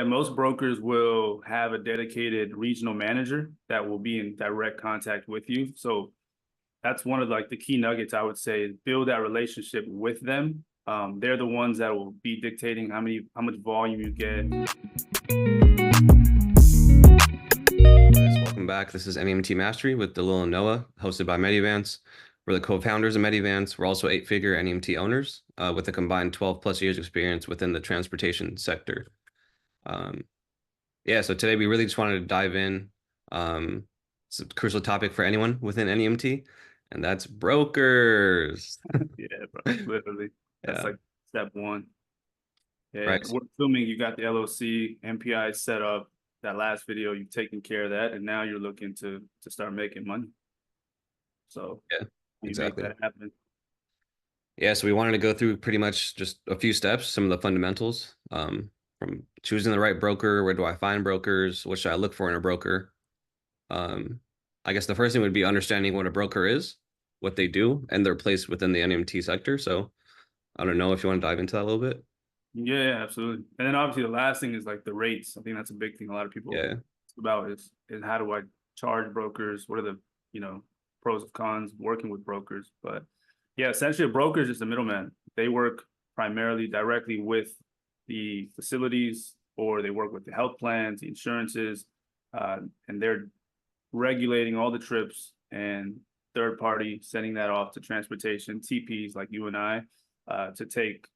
most brokers will have a dedicated regional manager that will be in direct contact with you. So that's one of like the key nuggets I would say is build that relationship with them. They're the ones that will be dictating how much volume you get. Welcome back. This is NEMT Mastery with Dalil Noah, hosted by Medivance. We're the co-founders of Medivance. We're also 8-figure NEMT owners with a combined 12 plus years experience within the transportation sector. So today we really just wanted to dive in. It's a crucial topic for anyone within NEMT, and that's brokers. Yeah, bro, literally. That's like step one. Yeah, Right. we're assuming you got the LOC, MPI set up. That last video, you've taken care of that, and now you're looking to start making money. So yeah, exactly. You make that happen. Yeah, so we wanted to go through pretty much just a few steps, some of the fundamentals, from choosing the right broker, where do I find brokers, what should I look for in a broker? I guess the first thing would be understanding what a broker is, what they do, and their place within the NEMT sector. So I don't know if you want to dive into that a little bit. Yeah, absolutely. And then obviously the last thing is like the rates. I think that's a big thing a lot of people about is how do I charge brokers? What are the, pros and cons working with brokers? But yeah, essentially a broker is just a middleman. They work primarily directly with the facilities, or they work with the health plans, the insurances, and they're regulating all the trips and third party sending that off to transportation, TPs like you and I, to take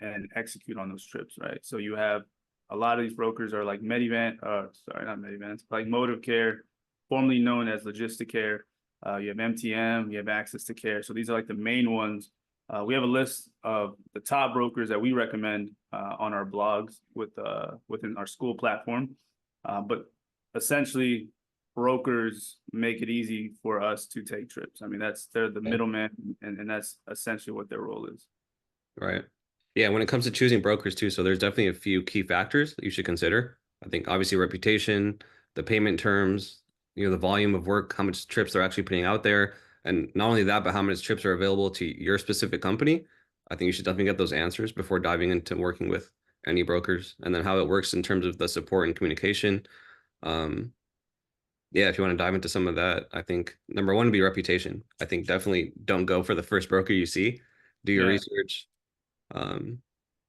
and execute on those trips, right? So you have a lot of these brokers are like Medivance, not Medivance, like Motive Care, formerly known as Logistic Care. You have MTM, you have Access to Care. So these are like the main ones. We have a list of the top brokers that we recommend on our blogs within our Skool platform. But essentially, brokers make it easy for us to take trips. I mean, they're the middleman, and that's essentially what their role is. Right. Yeah, when it comes to choosing brokers too, so there's definitely a few key factors that you should consider. I think obviously reputation, the payment terms, the volume of work, how much trips they're actually putting out there, and not only that, but how many trips are available to your specific company. I think you should definitely get those answers before diving into working with any brokers, and then how it works in terms of the support and communication. If you want to dive into some of that, I think number one would be reputation. I think definitely don't go for the first broker you see. Do your research.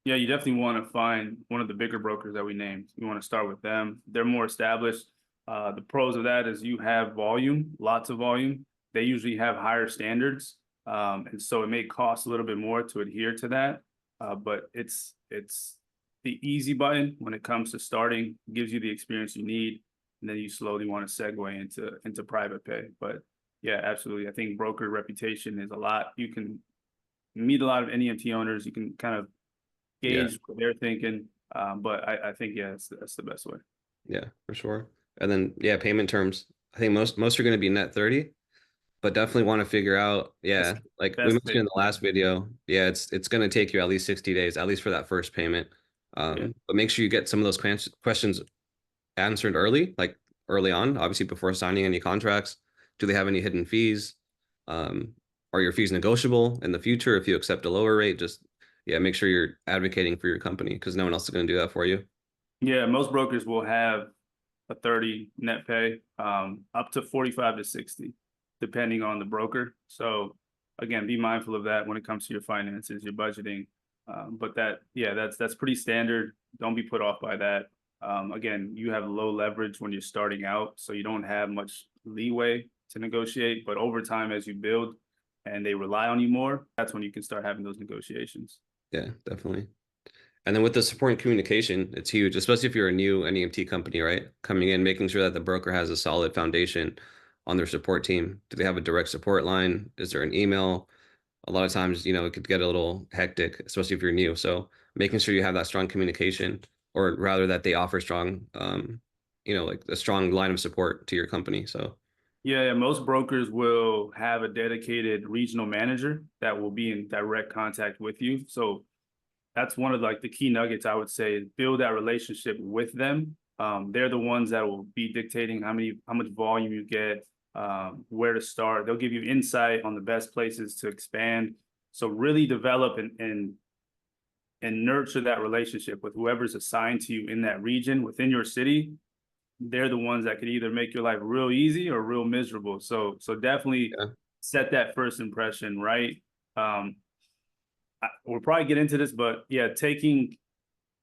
Yeah, you definitely want to find one of the bigger brokers that we named. You want to start with them. They're more established. The pros of that is you have volume, lots of volume. They usually have higher standards. And so it may cost a little bit more to adhere to that. But it's the easy button when it comes to starting, gives you the experience you need. And then you slowly want to segue into private pay. But yeah, absolutely. I think broker reputation is a lot. You can meet a lot of NEMT owners. You can kind of gauge what they're thinking. But I think, that's the best way. Yeah, for sure. And then, payment terms. I think most are going to be net 30, but definitely want to figure out, like we mentioned in the last video, it's going to take you at least 60 days, at least for that first payment. But make sure you get some of those questions answered early, like early on, obviously before signing any contracts. Do they have any hidden fees? Are your fees negotiable in the future if you accept a lower rate? Just make sure you're advocating for your company, because no one else is going to do that for you. Yeah, most brokers will have a 30 net pay, up to 45 to 60, depending on the broker. So again, be mindful of that when it comes to your finances, your budgeting. But that's pretty standard. Don't be put off by that. Again, you have low leverage when you're starting out, so you don't have much leeway to negotiate. But over time, as you build and they rely on you more, that's when you can start having those negotiations. Yeah, definitely. And then with the support and communication, it's huge, especially if you're a new NEMT company, right? Coming in, making sure that the broker has a solid foundation on their support team. Do they have a direct support line? Is there an email? A lot of times, it could get a little hectic, especially if you're new. So making sure you have that strong communication, or rather that they offer strong, like a strong line of support to your company. So yeah, most brokers will have a dedicated regional manager that will be in direct contact with you. So that's one of like the key nuggets I would say is build that relationship with them. They're the ones that will be dictating how much volume you get, where to start. They'll give you insight on the best places to expand. So really develop and and nurture that relationship with whoever's assigned to you in that region within your city. They're the ones that could either make your life real easy or real miserable. So definitely set that first impression right. We'll probably get into this, but yeah, taking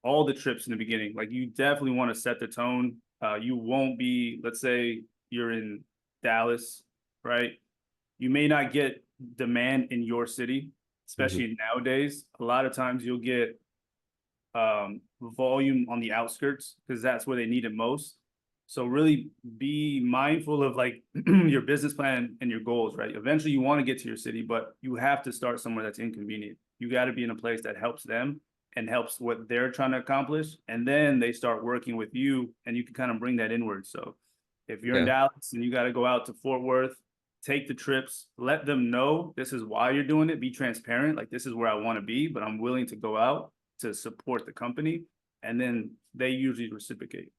all the trips in the beginning, like you definitely want to set the tone. You won't be, let's say you're in Dallas, right? You may not get demand in your city, especially nowadays. A lot of times you'll get volume on the outskirts because that's where they need it most. So really be mindful of like your business plan and your goals, right? Eventually you want to get to your city, but you have to start somewhere that's inconvenient. You got to be in a place that helps them and helps what they're trying to accomplish. And then they start working with you and you can kind of bring that inward. So if you're in Dallas and you got to go out to Fort Worth, take the trips, let them know this is why you're doing it. Be transparent. Like, this is where I want to be, but I'm willing to go out to support the company. And then they usually reciprocate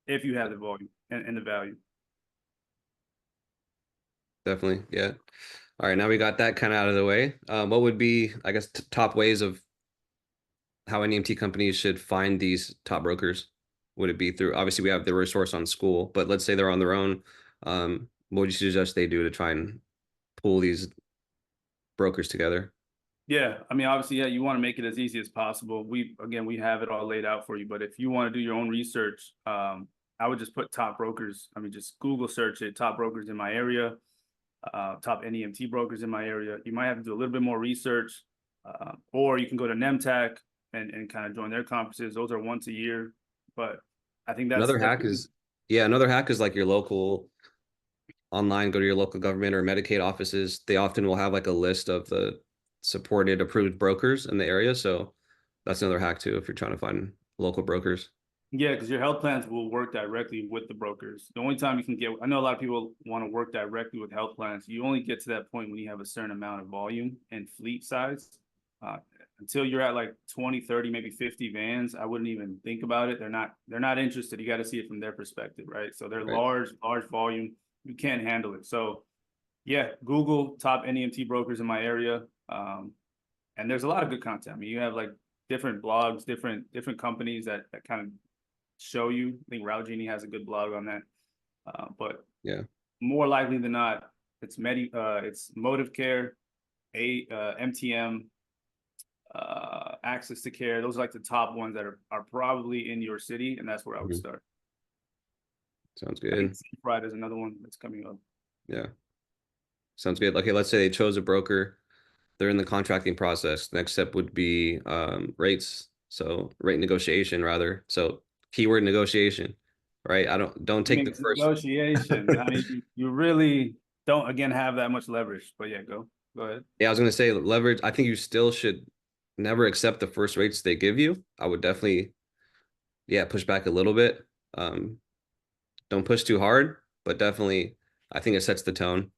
if you have the volume and the value. Definitely. Yeah. All right. Now we got that kind of out of the way. What would be, I guess, top ways of how NEMT companies should find these top brokers? Would it be through, obviously we have the resource on Skool, but let's say they're on their own. What would you suggest they do to try and pull these brokers together? Yeah, I mean, obviously, yeah, you want to make it as easy as possible. We have it all laid out for you, but if you want to do your own research, I would just put top brokers. I mean, just Google search it, top brokers in my area, top NEMT brokers in my area. You might have to do a little bit more research, or you can go to NEMTAC and kind of join their conferences. Those are once a year, but I think Another hack is, another hack is like your local online, go to your local government or Medicaid offices. They often will have like a list of the supported approved brokers in the area. So that's another hack too, if you're trying to find local brokers. Yeah, because your health plans will work directly with the brokers. The only time you can get, I know a lot of people want to work directly with health plans. You only get to that point when you have a certain amount of volume and fleet size. Until you're at like 20, 30, maybe 50 vans, I wouldn't even think about it. They're not interested. You got to see it from their perspective, right? So they're large volume. You can't handle it. So yeah, Google top NEMT brokers in my area. And there's a lot of good content. I mean, you have like different blogs, different companies that kind of show you. I think Route Genie has a good blog on that. But yeah, more likely than not, it's Motive Care, MTM, Access to Care. Those are like the top ones that are probably in your city, and that's where I would start. Sounds good. Friday is another one that's coming up. Yeah. Sounds good. Okay, let's say they chose a broker. They're in the contracting process. Next step would be rates. So rate negotiation rather. So keyword negotiation, right? Don't take the first negotiation. I mean, you really don't again have that much leverage. But yeah, go ahead. Yeah, I was gonna say leverage. I think you still should never accept the first rates they give you. I would definitely, push back a little bit. Don't push too hard, but definitely, I think it sets the tone.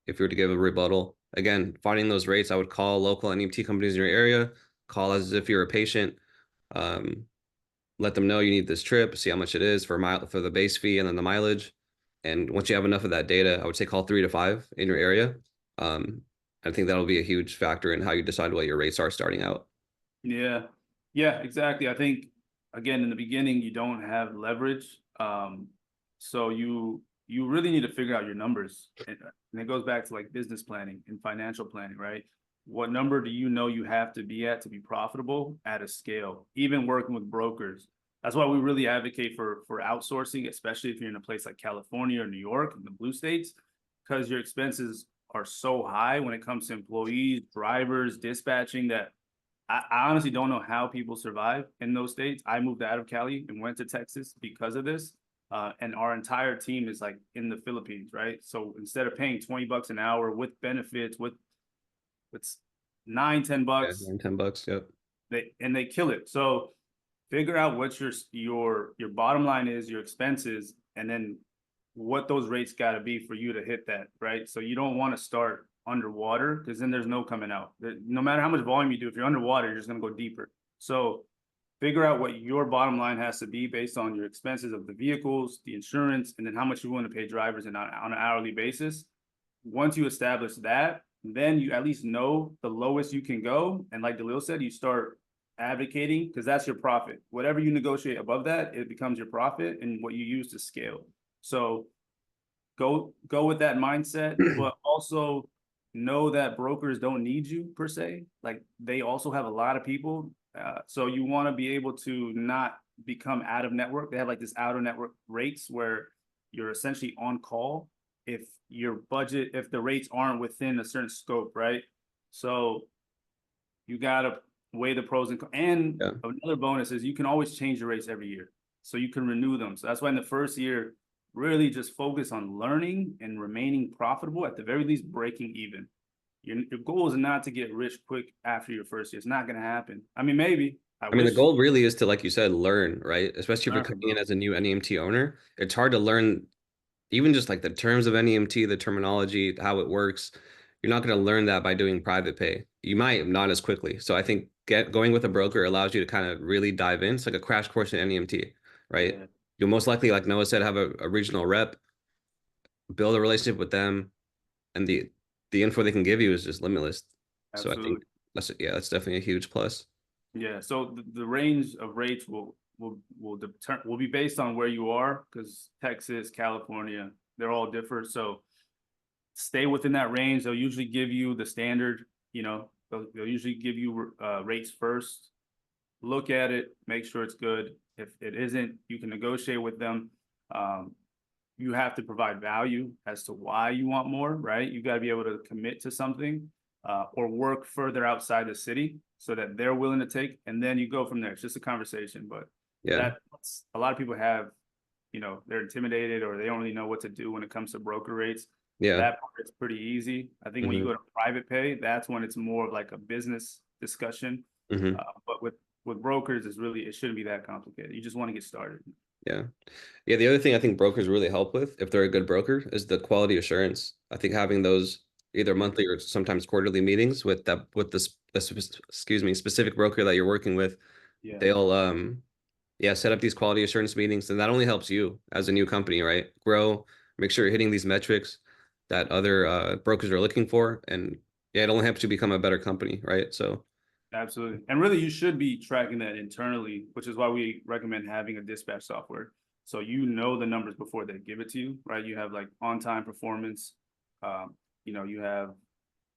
If you were to give a rebuttal, again, finding those rates, I would call local NEMT companies in your area. Call as if you're a patient. Let them know you need this trip. See how much it is for the base fee and then the mileage. And once you have enough of that data, I would say call 3 to 5 in your area. I think that'll be a huge factor in how you decide what your rates are starting out. Yeah, exactly. I think again in the beginning you don't have leverage, so you really need to figure out your numbers, and it goes back to like business planning and financial planning, right? What number do you know you have to be at to be profitable at a scale, even working with brokers? That's why we really advocate for outsourcing, especially if you're in a place like California or New York in the blue states, because your expenses are so high when it comes to employees, drivers, dispatching, that I honestly don't know how people survive in those states. I moved out of Cali and went to Texas because of this. And our entire team is like in the Philippines, right? So instead of paying $20 an hour with benefits, with $9, $10, $9, $10, yep. They kill it. So figure out what your bottom line is, your expenses, and then what those rates got to be for you to hit that, right? So you don't want to start underwater, because then there's no coming out. No matter how much volume you do, if you're underwater, you're just going to go deeper. So figure out what your bottom line has to be based on your expenses of the vehicles, the insurance, and then how much you want to pay drivers on an hourly basis. Once you establish that, then you at least know the lowest you can go. And like Dalil said, you start advocating, because that's your profit. Whatever you negotiate above that, it becomes your profit and what you use to scale. So go with that mindset, but also know that brokers don't need you per se. Like they also have a lot of people. So you want to be able to not become out of network. They have like this out of network rates where you're essentially on call if the rates aren't within a certain scope, right? So you gotta weigh the pros and cons. And another bonus is you can always change your rates every year. So you can renew them. So that's why in the first year, really just focus on learning and remaining profitable, at the very least breaking even. Your goal is not to get rich quick after your first year. It's not going to happen. I mean, maybe. I mean, the goal really is to, like you said, learn, right? Especially if you're coming in as a new NEMT owner. It's hard to learn even just like the terms of NEMT, the terminology, how it works. You're not going to learn that by doing private pay. You might, not as quickly. So I think going with a broker allows you to kind of really dive in. It's like a crash course in NEMT, right? Yeah. You'll most likely, like Noah said, have a regional rep, build a relationship with them, and the info they can give you is just limitless. Absolutely. So I think that's definitely a huge plus. Yeah. So the range of rates will be based on where you are, because Texas, California, they're all different. So stay within that range. They'll usually give you the standard, they'll usually give you rates first. Look at it, make sure it's good. If it isn't, you can negotiate with them. You have to provide value as to why you want more, right? You got to be able to commit to something or work further outside the city so that they're willing to take, and then you go from there. It's just a conversation, but that's a lot of people have, they're intimidated or they don't really know what to do when it comes to broker rates. Yeah, that part is pretty easy. I think when you go to private pay, that's when it's more of like a business discussion. But with brokers, it shouldn't be that complicated. You just want to get started. Yeah. The other thing I think brokers really help with, if they're a good broker, is the quality assurance. I think having those either monthly or sometimes quarterly meetings with the specific broker that you're working with, they'll set up these quality assurance meetings, and that only helps you as a new company, right? Grow, make sure you're hitting these metrics that other brokers are looking for, and it only helps you become a better company, right? So absolutely. And really, you should be tracking that internally, which is why we recommend having a dispatch software. So the numbers before they give it to you, right? You have like on-time performance. You have,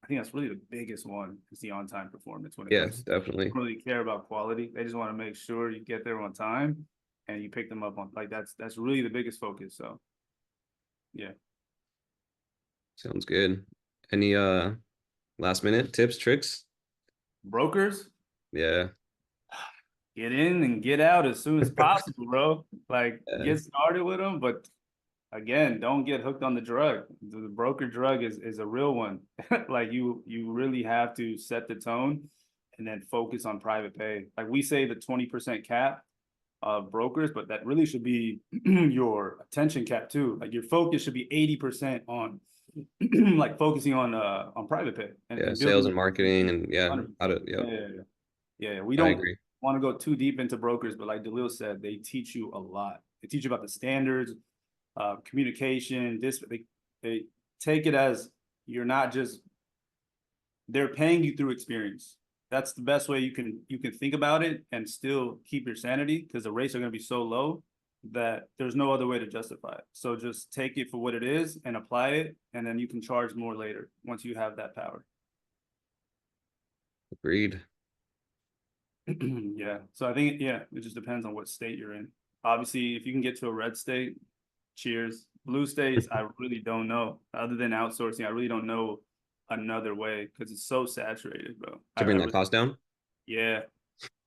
I think that's really the biggest one, is the on-time performance. When it comes definitely. They don't really care about quality. They just want to make sure you get there on time and you pick them up on, like, that's really the biggest focus. So yeah. Sounds good. Any last minute tips, tricks? Brokers? Yeah. Get in and get out as soon as possible, bro. Like get started with them, but again, don't get hooked on the drug. The broker drug is a real one. Like you really have to set the tone and then focus on private pay. Like we say the 20% cap of brokers, but that really should be your attention cap too. Like your focus should be 80% on like focusing on private pay and sales and marketing and we don't want to go too deep into brokers, but like Dalil said, they teach you a lot. They teach you about the standards, communication. They take it as they're paying you through experience. That's the best way you can think about it and still keep your sanity, because the rates are going to be so low that there's no other way to justify it. So just take it for what it is and apply it, and then you can charge more later once you have that power. Agreed. Yeah. So I think, it just depends on what state you're in. Obviously, if you can get to a red state, cheers. Blue states, I really don't know. Other than outsourcing, I really don't know another way, because it's so saturated, bro. To bring that cost down? Yeah.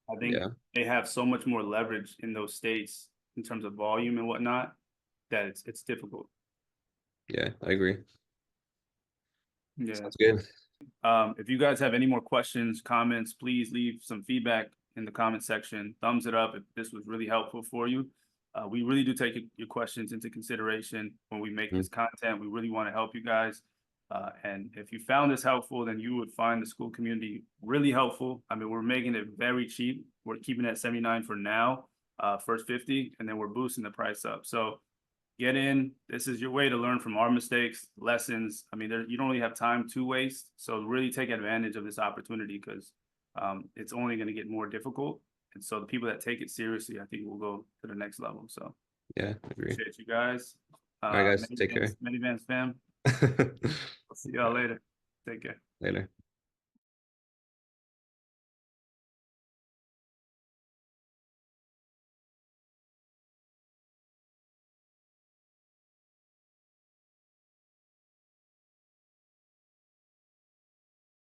I think they have so much more leverage in those states in terms of volume and whatnot that it's difficult. Yeah, I agree. Yeah. Sounds good. If you guys have any more questions, comments, please leave some feedback in the comment section. Thumbs it up if this was really helpful for you. We really do take your questions into consideration when we make this content. We really want to help you guys. And if you found this helpful, then you would find the Skool community really helpful. I mean, we're making it very cheap. We're keeping it at $79 for now, first 50, and then we're boosting the price up. So get in. This is your way to learn from our mistakes, lessons. I mean, you don't really have time to waste. So really take advantage of this opportunity, because it's only going to get more difficult. And so the people that take it seriously, I think will go to the next level. So yeah, I agree. appreciate you guys. All right, guys, take care. Medivance fam. I'll see y'all later. Take care. Later.